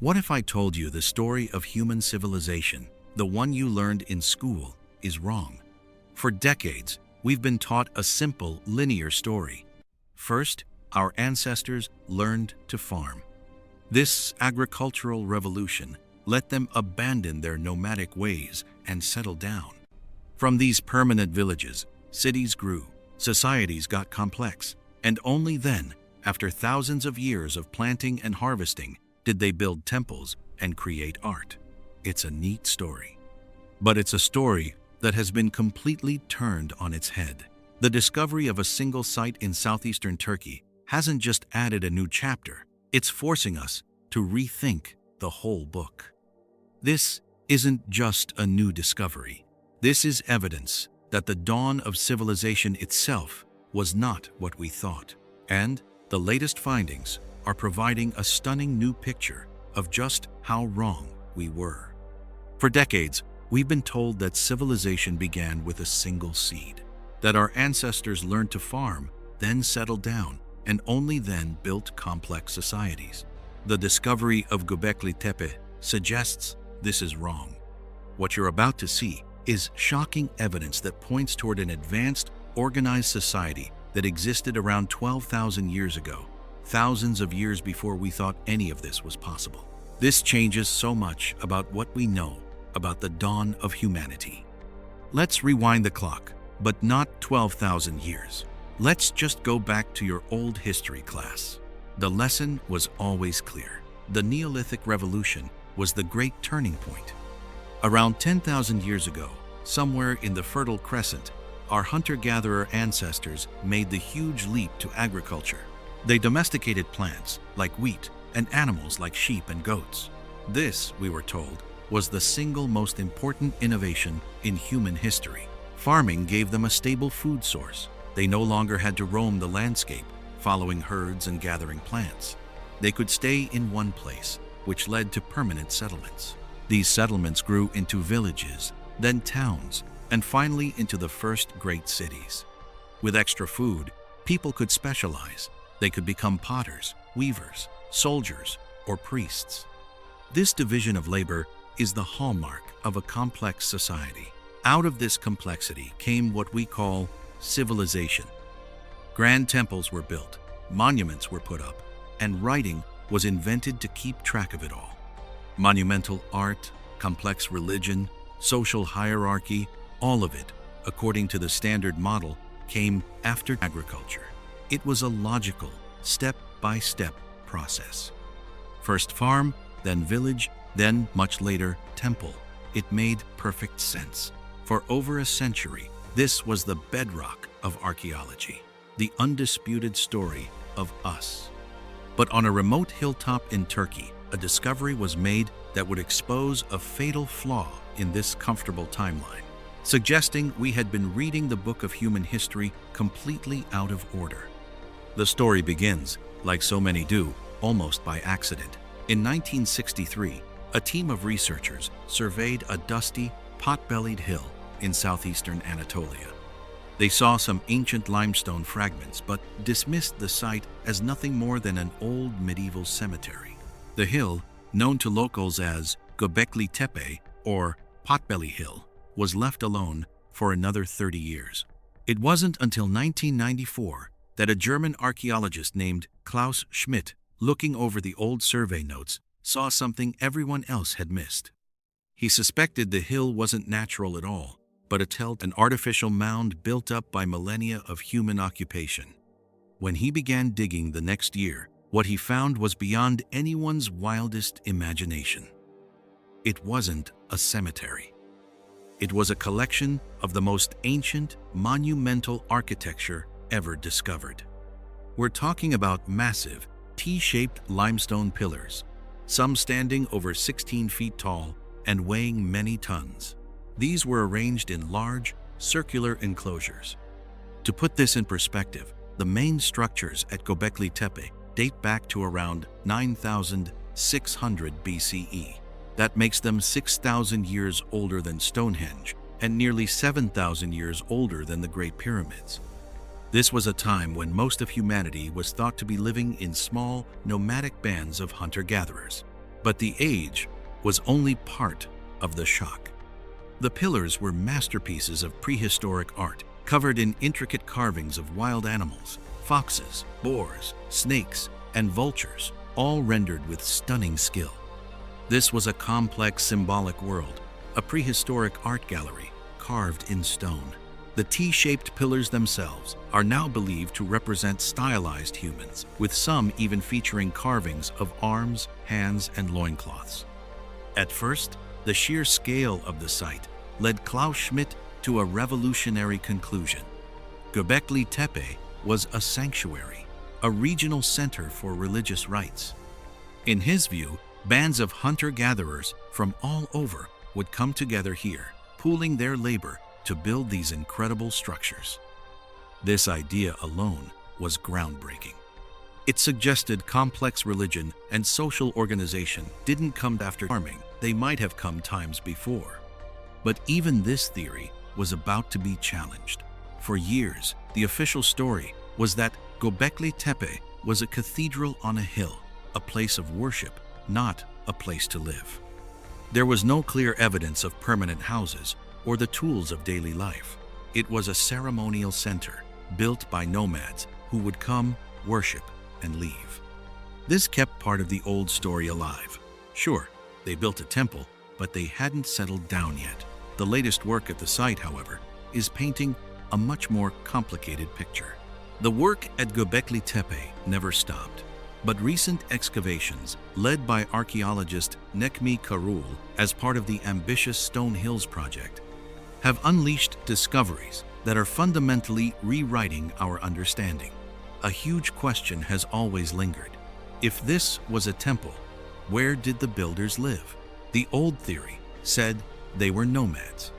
What if I told you the story of human civilization, the one you learned in school, is wrong? For decades, we've been taught a simple, linear story. First, our ancestors learned to farm. This agricultural revolution let them abandon their nomadic ways and settle down. From these permanent villages, cities grew, societies got complex, and only then, after thousands of years of planting and harvesting, did they build temples and create art. It's a neat story. But it's a story that has been completely turned on its head. The discovery of a single site in southeastern Turkey hasn't just added a new chapter, it's forcing us to rethink the whole book. This isn't just a new discovery. This is evidence that the dawn of civilization itself was not what we thought. And the latest findings are providing a stunning new picture of just how wrong we were. For decades, we've been told that civilization began with a single seed, that our ancestors learned to farm, then settled down, and only then built complex societies. The discovery of Göbekli Tepe suggests this is wrong. What you're about to see is shocking evidence that points toward an advanced, organized society that existed around 12,000 years ago, thousands of years before we thought any of this was possible. This changes so much about what we know about the dawn of humanity. Let's rewind the clock, but not 12,000 years. Let's just go back to your old history class. The lesson was always clear. The Neolithic revolution was the great turning point. Around 10,000 years ago, somewhere in the Fertile Crescent, our hunter-gatherer ancestors made the huge leap to agriculture. They domesticated plants like wheat and animals like sheep and goats. This, we were told, was the single most important innovation in human history. Farming gave them a stable food source. They no longer had to roam the landscape, following herds and gathering plants. They could stay in one place, which led to permanent settlements. These settlements grew into villages, then towns, and finally into the first great cities. With extra food, people could specialize. They could become potters, weavers, soldiers, or priests. This division of labor is the hallmark of a complex society. Out of this complexity came what we call civilization. Grand temples were built, monuments were put up, and writing was invented to keep track of it all. Monumental art, complex religion, social hierarchy, all of it, according to the standard model, came after agriculture. It was a logical, step-by-step process. First farm, then village, then, much later, temple. It made perfect sense. For over a century, this was the bedrock of archaeology, the undisputed story of us. But on a remote hilltop in Turkey, a discovery was made that would expose a fatal flaw in this comfortable timeline, suggesting we had been reading the book of human history completely out of order. The story begins, like so many do, almost by accident. In 1963, a team of researchers surveyed a dusty, pot-bellied hill in southeastern Anatolia. They saw some ancient limestone fragments, but dismissed the site as nothing more than an old medieval cemetery. The hill, known to locals as Göbekli Tepe or Potbelly Hill, was left alone for another 30 years. It wasn't until 1994 that a German archaeologist named Klaus Schmidt, looking over the old survey notes, saw something everyone else had missed. He suspected the hill wasn't natural at all, but an artificial mound built up by millennia of human occupation. When he began digging the next year, what he found was beyond anyone's wildest imagination. It wasn't a cemetery. It was a collection of the most ancient, monumental architecture ever discovered. We're talking about massive, T-shaped limestone pillars, some standing over 16 feet tall and weighing many tons. These were arranged in large, circular enclosures. To put this in perspective, the main structures at Göbekli Tepe date back to around 9,600 BCE. That makes them 6,000 years older than Stonehenge and nearly 7,000 years older than the Great Pyramids. This was a time when most of humanity was thought to be living in small, nomadic bands of hunter-gatherers. But the age was only part of the shock. The pillars were masterpieces of prehistoric art, covered in intricate carvings of wild animals, foxes, boars, snakes, and vultures, all rendered with stunning skill. This was a complex symbolic world, a prehistoric art gallery carved in stone. The T-shaped pillars themselves are now believed to represent stylized humans, with some even featuring carvings of arms, hands, and loincloths. At first, the sheer scale of the site led Klaus Schmidt to a revolutionary conclusion. Göbekli Tepe was a sanctuary, a regional center for religious rites. In his view, bands of hunter-gatherers from all over would come together here, pooling their labor to build these incredible structures. This idea alone was groundbreaking. It suggested complex religion and social organization didn't come after farming, they might have come times before. But even this theory was about to be challenged. For years, the official story was that Göbekli Tepe was a cathedral on a hill, a place of worship, not a place to live. There was no clear evidence of permanent houses or the tools of daily life. It was a ceremonial center built by nomads who would come, worship, and leave. This kept part of the old story alive. Sure, they built a temple, but they hadn't settled down yet. The latest work at the site, however, is painting a much more complicated picture. The work at Göbekli Tepe never stopped, but recent excavations, led by archaeologist Necmi Karul as part of the ambitious Stone Hills project, have unleashed discoveries that are fundamentally rewriting our understanding. A huge question has always lingered. If this was a temple, where did the builders live? The old theory said they were nomads.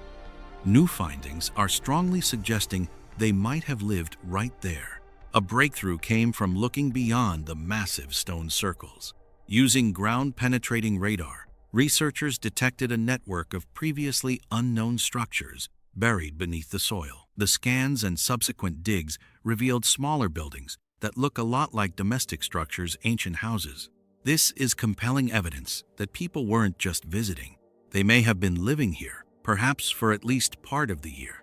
New findings are strongly suggesting they might have lived right there. A breakthrough came from looking beyond the massive stone circles. Using ground-penetrating radar, researchers detected a network of previously unknown structures buried beneath the soil. The scans and subsequent digs revealed smaller buildings that look a lot like domestic structures, ancient houses. This is compelling evidence that people weren't just visiting. They may have been living here, perhaps for at least part of the year.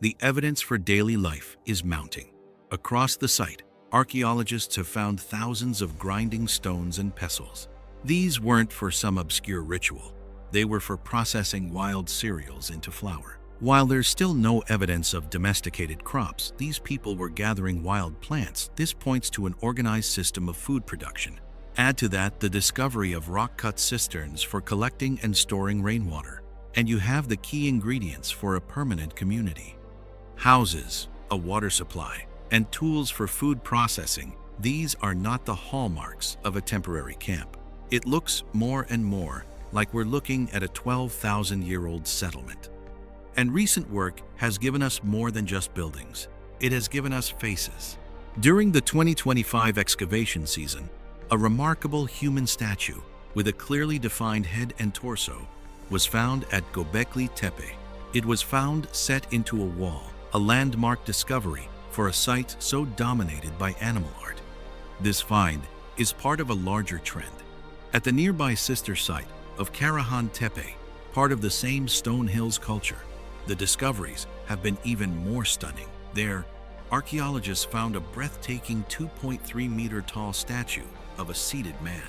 The evidence for daily life is mounting. Across the site, archaeologists have found thousands of grinding stones and pestles. These weren't for some obscure ritual. They were for processing wild cereals into flour. While there's still no evidence of domesticated crops, these people were gathering wild plants. This points to an organized system of food production. Add to that the discovery of rock-cut cisterns for collecting and storing rainwater, and you have the key ingredients for a permanent community. Houses, a water supply, and tools for food processing, these are not the hallmarks of a temporary camp. It looks more and more like we're looking at a 12,000-year-old settlement. And recent work has given us more than just buildings. It has given us faces. During the 2025 excavation season, a remarkable human statue with a clearly defined head and torso was found at Göbekli Tepe. It was found set into a wall, a landmark discovery for a site so dominated by animal art. This find is part of a larger trend. At the nearby sister site of Karahan Tepe, part of the same Stone Hills culture, the discoveries have been even more stunning. There, archaeologists found a breathtaking 2.3-meter-tall statue of a seated man,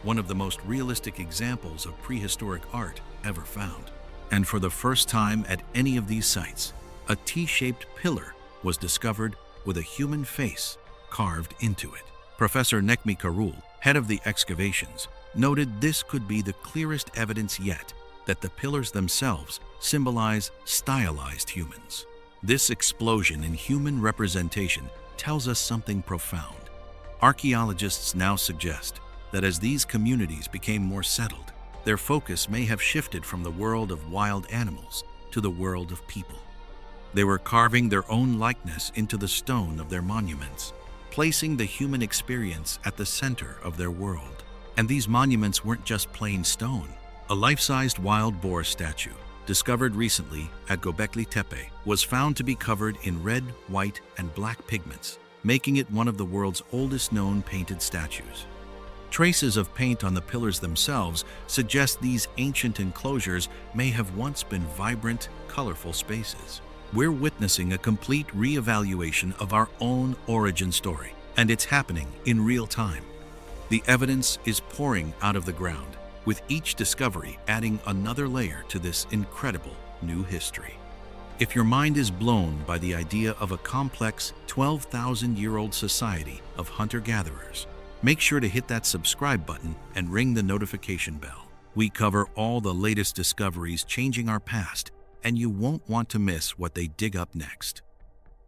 one of the most realistic examples of prehistoric art ever found. And for the first time at any of these sites, a T-shaped pillar was discovered with a human face carved into it. Professor Necmi Karul, head of the excavations, noted this could be the clearest evidence yet that the pillars themselves symbolize stylized humans. This explosion in human representation tells us something profound. Archaeologists now suggest that as these communities became more settled, their focus may have shifted from the world of wild animals to the world of people. They were carving their own likeness into the stone of their monuments, placing the human experience at the center of their world. And these monuments weren't just plain stone. A life-sized wild boar statue, discovered recently at Göbekli Tepe, was found to be covered in red, white, and black pigments, making it one of the world's oldest known painted statues. Traces of paint on the pillars themselves suggest these ancient enclosures may have once been vibrant, colorful spaces. We're witnessing a complete re-evaluation of our own origin story, and it's happening in real time. The evidence is pouring out of the ground, with each discovery adding another layer to this incredible new history. If your mind is blown by the idea of a complex 12,000-year-old society of hunter-gatherers, make sure to hit that subscribe button and ring the notification bell. We cover all the latest discoveries changing our past, and you won't want to miss what they dig up next.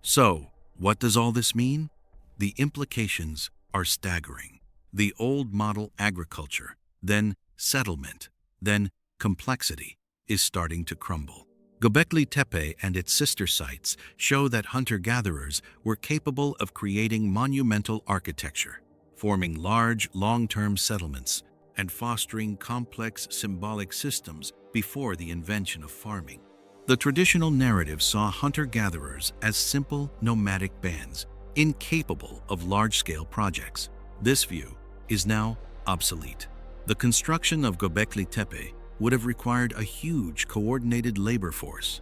So, what does all this mean? The implications are staggering. The old model agriculture, then settlement, then complexity, is starting to crumble. Göbekli Tepe and its sister sites show that hunter-gatherers were capable of creating monumental architecture, forming large, long-term settlements, and fostering complex symbolic systems before the invention of farming. The traditional narrative saw hunter-gatherers as simple nomadic bands, incapable of large-scale projects. This view is now obsolete. The construction of Göbekli Tepe would have required a huge coordinated labor force.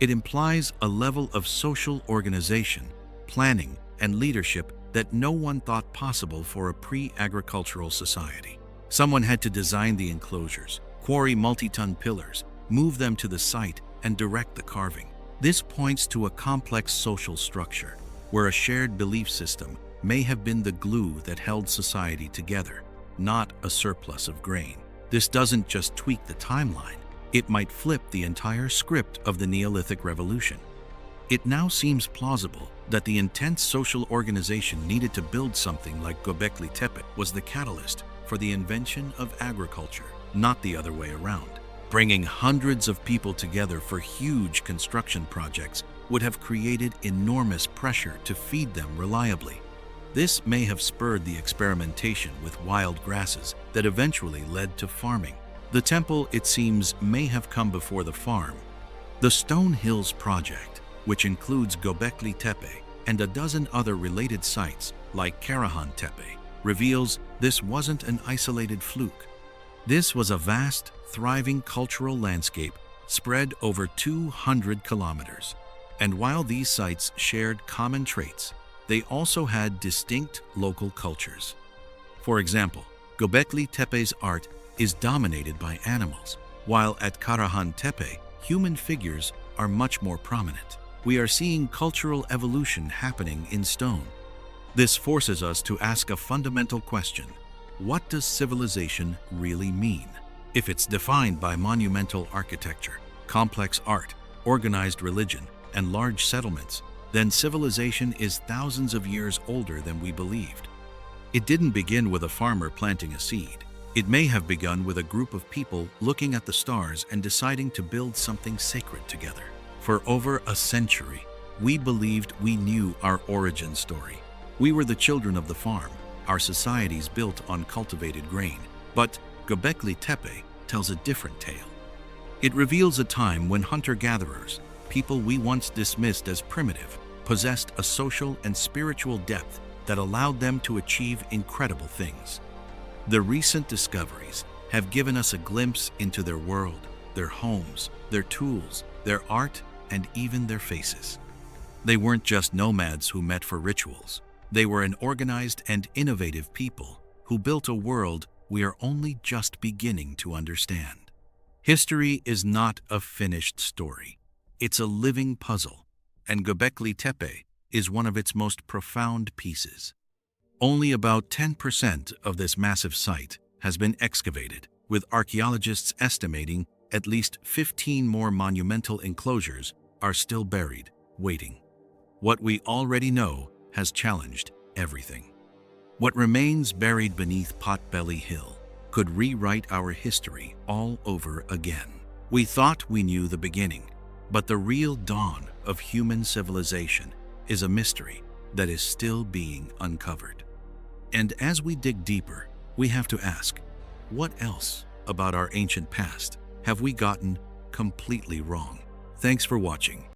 It implies a level of social organization, planning, and leadership that no one thought possible for a pre-agricultural society. Someone had to design the enclosures, quarry multi-ton pillars, move them to the site, and direct the carving. This points to a complex social structure, where a shared belief system may have been the glue that held society together, not a surplus of grain. This doesn't just tweak the timeline, it might flip the entire script of the Neolithic revolution. It now seems plausible that the intense social organization needed to build something like Göbekli Tepe was the catalyst for the invention of agriculture, not the other way around. Bringing hundreds of people together for huge construction projects would have created enormous pressure to feed them reliably. This may have spurred the experimentation with wild grasses that eventually led to farming. The temple, it seems, may have come before the farm. The Stone Hills project, which includes Göbekli Tepe and a dozen other related sites like Karahan Tepe, reveals this wasn't an isolated fluke. This was a vast, thriving cultural landscape spread over 200 kilometers. And while these sites shared common traits, they also had distinct local cultures. For example, Göbekli Tepe's art is dominated by animals, while at Karahan Tepe, human figures are much more prominent. We are seeing cultural evolution happening in stone. This forces us to ask a fundamental question: what does civilization really mean? If it's defined by monumental architecture, complex art, organized religion, and large settlements, then civilization is thousands of years older than we believed. It didn't begin with a farmer planting a seed. It may have begun with a group of people looking at the stars and deciding to build something sacred together. For over a century, we believed we knew our origin story. We were the children of the farm, our societies built on cultivated grain. But Göbekli Tepe tells a different tale. It reveals a time when hunter-gatherers, people we once dismissed as primitive, possessed a social and spiritual depth that allowed them to achieve incredible things. The recent discoveries have given us a glimpse into their world, their homes, their tools, their art, and even their faces. They weren't just nomads who met for rituals. They were an organized and innovative people who built a world we are only just beginning to understand. History is not a finished story. It's a living puzzle, and Göbekli Tepe is one of its most profound pieces. Only about 10% of this massive site has been excavated, with archaeologists estimating at least 15 more monumental enclosures are still buried, waiting. What we already know has challenged everything. What remains buried beneath Potbelly Hill could rewrite our history all over again. We thought we knew the beginning, but the real dawn of human civilization is a mystery that is still being uncovered. And as we dig deeper, we have to ask, what else about our ancient past have we gotten completely wrong? Thanks for watching.